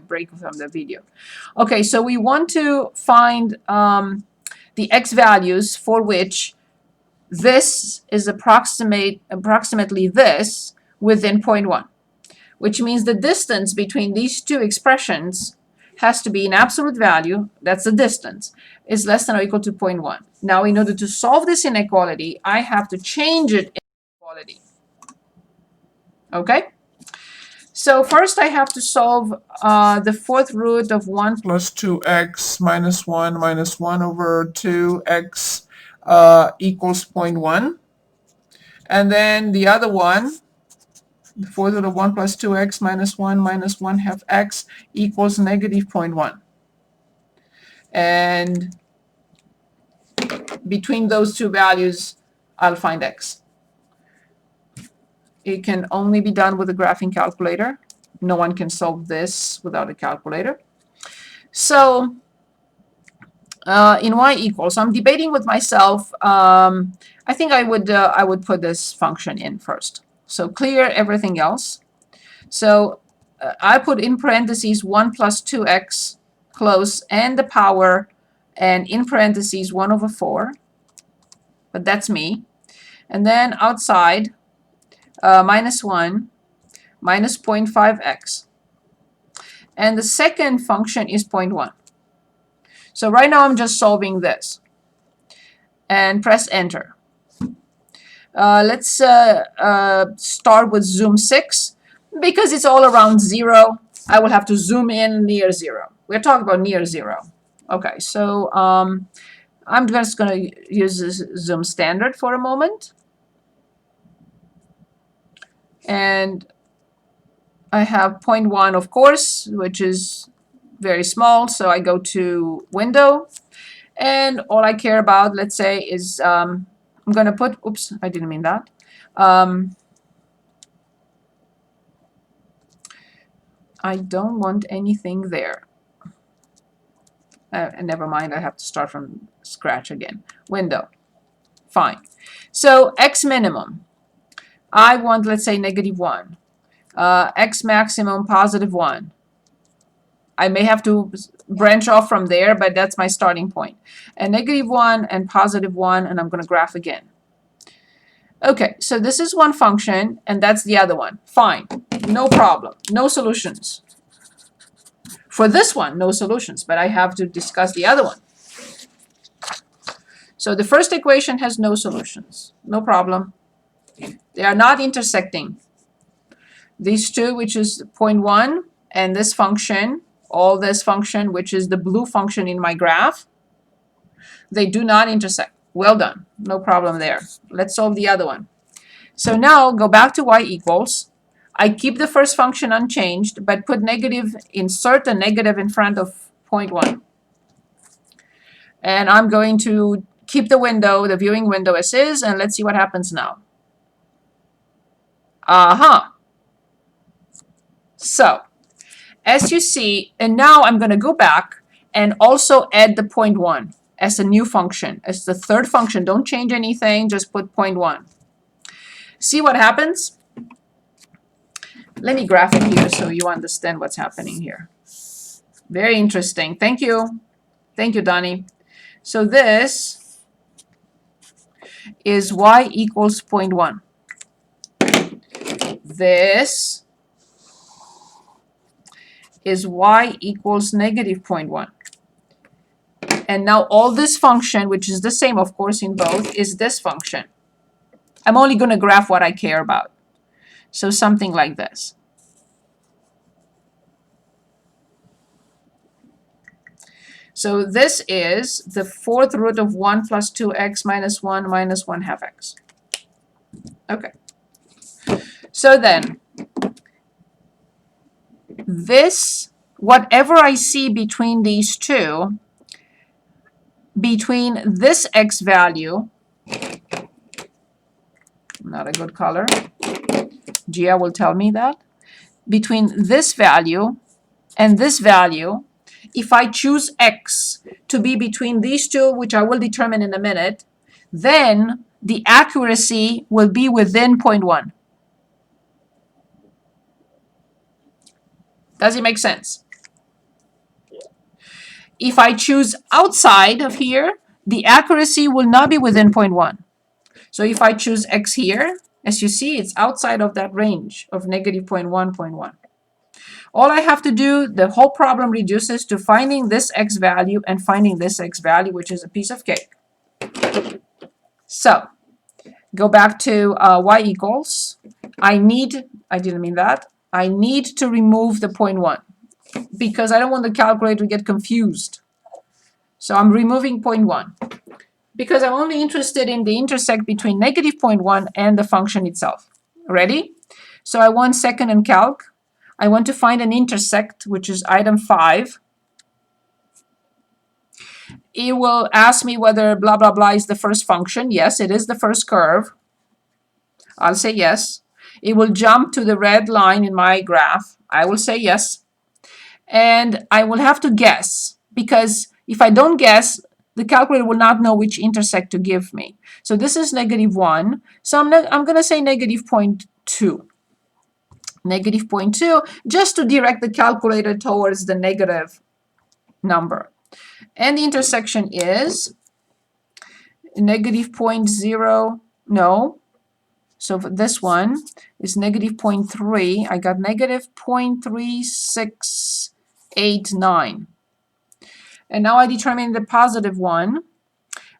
break from the video. Okay, so we want to find the x values for which this is approximately this within 0.1, which means the distance between these two expressions has to be an absolute value, that's the distance, is less than or equal to 0.1. Now, in order to solve this inequality, I have to change it in inequality. Okay? So first I have to solve the fourth root of 1 plus 2x minus 1 minus 1 over 2x equals 0.1. And then the other one, the fourth root of 1 plus 2x minus 1 minus 1 half x equals negative 0.1. And between those two values, I'll find x. It can only be done with a graphing calculator. No one can solve this without a calculator. So in y equals, I'm debating with myself. I think I would put this function in first. So clear everything else. So I put in parentheses 1 plus 2x close and the power, and in parentheses 1 over 4. But that's me. And then outside, minus 1 minus 0.5x. And the second function is 0.1. So right now I'm just solving this. And press enter. Let's start with zoom 6. Because it's all around 0, I will have to zoom in near 0. We're talking about near 0. Okay, so I'm just going to use this zoom standard for a moment. And I have 0.1, of course, which is very small, so I go to window. And all I care about, let's say, is I'm going to put, oops, I didn't mean that. I don't want anything there. And never mind, I have to start from scratch again. Window. Fine. So x minimum, I want, let's say, negative 1. X maximum, positive 1. I may have to branch off from there, but that's my starting point. And negative 1 and positive 1, and I'm going to graph again. Okay, so this is one function, and that's the other one. Fine, no problem, no solutions. For this one, no solutions, but I have to discuss the other one. So the first equation has no solutions, no problem. They are not intersecting. These two, which is 0.1, and this function, all this function, which is the blue function in my graph, they do not intersect. Well done, no problem there. Let's solve the other one. So now go back to y equals. I keep the first function unchanged, but put negative, insert a negative in front of 0.1. And I'm going to keep the window, the viewing window as is, and let's see what happens now. Aha. So, as you see, and now I'm going to go back and also add the 0.1 as a new function, as the third function. Don't change anything, just put 0.1. See what happens? Let me graph it here so you understand what's happening here. Very interesting. Thank you. Thank you, Donnie. So this is y equals 0.1. This is y equals negative 0.1. And now all this function, which is the same, of course, in both, is this function. I'm only going to graph what I care about. So something like this. So this is the fourth root of 1 plus 2x minus 1 minus 1 half x. Okay. So then, this, whatever I see between these two, between this x value, not a good color, Gia will tell me that, between this value and this value, if I choose x to be between these two, which I will determine in a minute, then the accuracy will be within 0.1. Does it make sense? If I choose outside of here, the accuracy will not be within 0.1. So if I choose x here, as you see, it's outside of that range of negative 0.1, 0.1. All I have to do, the whole problem reduces to finding this x value and finding this x value, which is a piece of cake. So go back to y equals. I need to remove the 0.1 because I don't want the calculator to get confused. So I'm removing 0.1 because I'm only interested in the intersect between negative 0.1 and the function itself. Ready? So I want second in calc. I want to find an intersect, which is item 5. It will ask me whether blah, blah, blah is the first function. Yes, it is the first curve. I'll say yes. It will jump to the red line in my graph. I will say yes. And I will have to guess, because if I don't guess, the calculator will not know which intersect to give me. So this is -1. So I'm going to say -0.2. -0.2, just to direct the calculator towards the negative number. And the intersection is -0.0, no. So for this one is -0.3. I got -0.3689. And now I determine the positive one.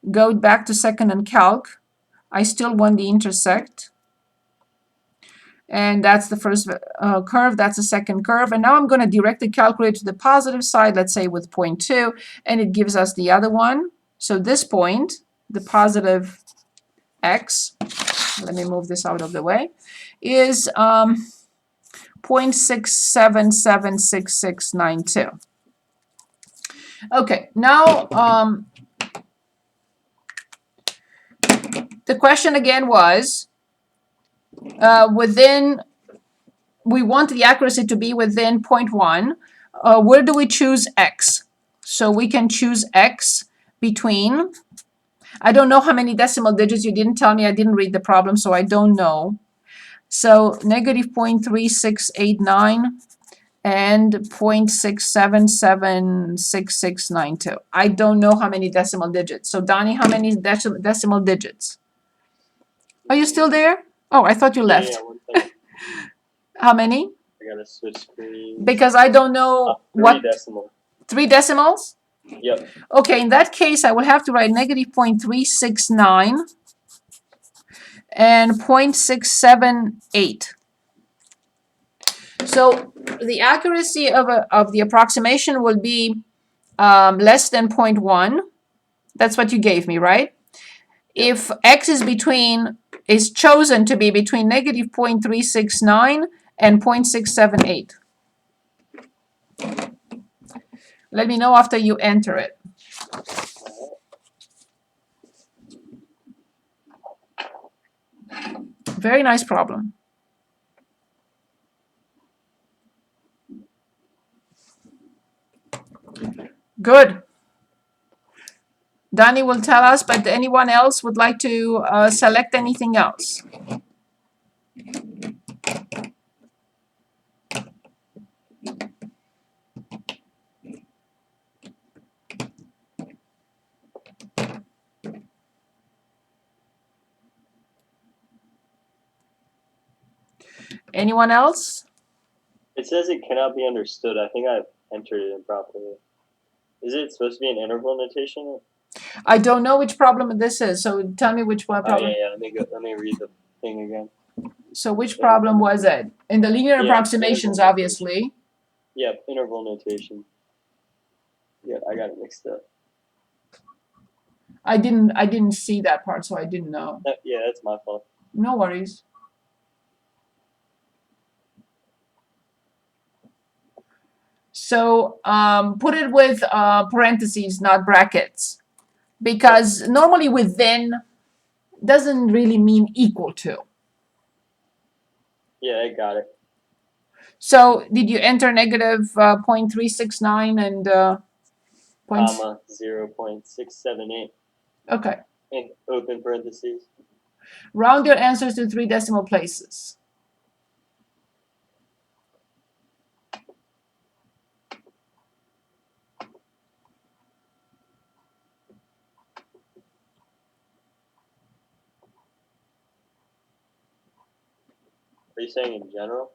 Go back to second and calc. I still want the intersect. And that's the first curve, that's the second curve. And now I'm going to direct the calculator to the positive side, let's say with 0.2, and it gives us the other one. So this point, the positive x, let me move this out of the way, is 0.67776692. Okay, now the question again was, we want the accuracy to be within 0.1. Where do we choose x? So we can choose x between, I don't know how many decimal digits. You didn't tell me. I didn't read the problem, so I don't know. So -0.3689 and 0.67776692. I don't know how many decimal digits. So Donnie, how many decimal digits? Are you still there? Oh, I thought you left. Yeah, 1 second. How many? I gotta switch screens. Because I don't know 3 what. decimal. 3 decimals? Yep. Okay, in that case, I will have to write -0.369 and 0.678. So the accuracy of the approximation will be less than 0.1. That's what you gave me, right? If x is chosen to be between -0.369 and 0.678. Let me know after you enter it. Very nice problem. Good. Danny will tell us, but anyone else would like to select anything else? Anyone else? It says it cannot be understood. I think I've entered it improperly. Is it supposed to be an interval notation? I don't know which problem this is, so tell me which one problem. Oh, yeah. Let me read the thing again. So which problem was it? In the linear approximations, interval obviously. Yep, interval notation. Yeah, I got it mixed up. I didn't see that part, so I didn't know. Yeah, that's my fault. No worries. So put it with parentheses, not brackets, because normally within doesn't really mean equal to. Yeah, I got it. So did you enter -0.369 and comma 0.678? Okay. In open parentheses. Round your answers to 3 decimal places. Are you saying in general?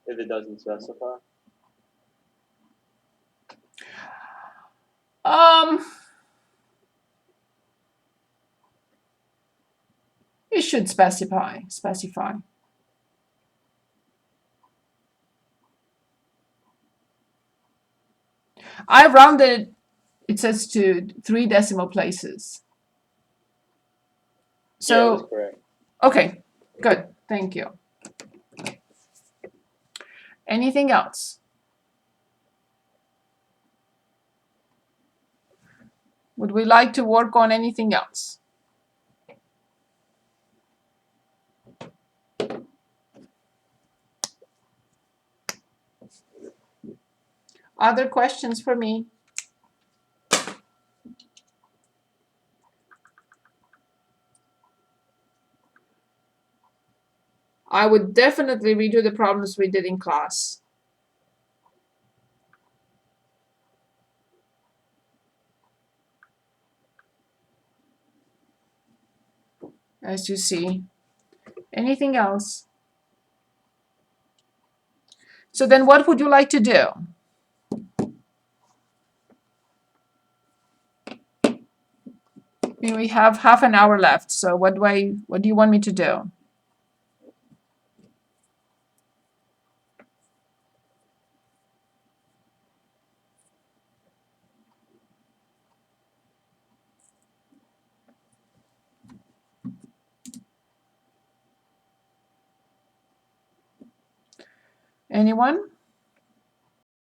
If it doesn't specify? It should specify. I rounded, it says, to 3 decimal places. Yeah, So, that's correct. okay, good. Thank you. Anything else? Would we like to work on anything else? Other questions for me? I would definitely redo the problems we did in class. As you see. Anything else? So then what would you like to do? I mean, we have half an hour left, so what do you want me to do? Anyone?